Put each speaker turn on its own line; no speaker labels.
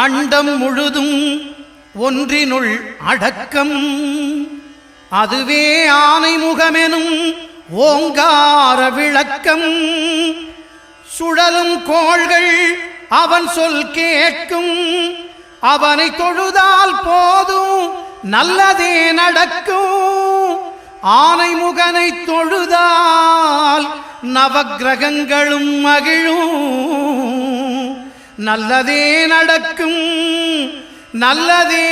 அண்டம் முழுதும் ஒன்றினுள் அடக்கம். அதுவே ஆனைமுகமெனும் ஓங்கார விளக்கம். சுழலும் கோள்கள் அவன் சொல் கேட்கும். அவனை தொழுதால் போதும் நல்லதே நடக்கும். ஆனைமுகனை தொழுதால் நவக்கிரகங்களும் மகிழும். நல்லதே நடக்கும், நல்லதே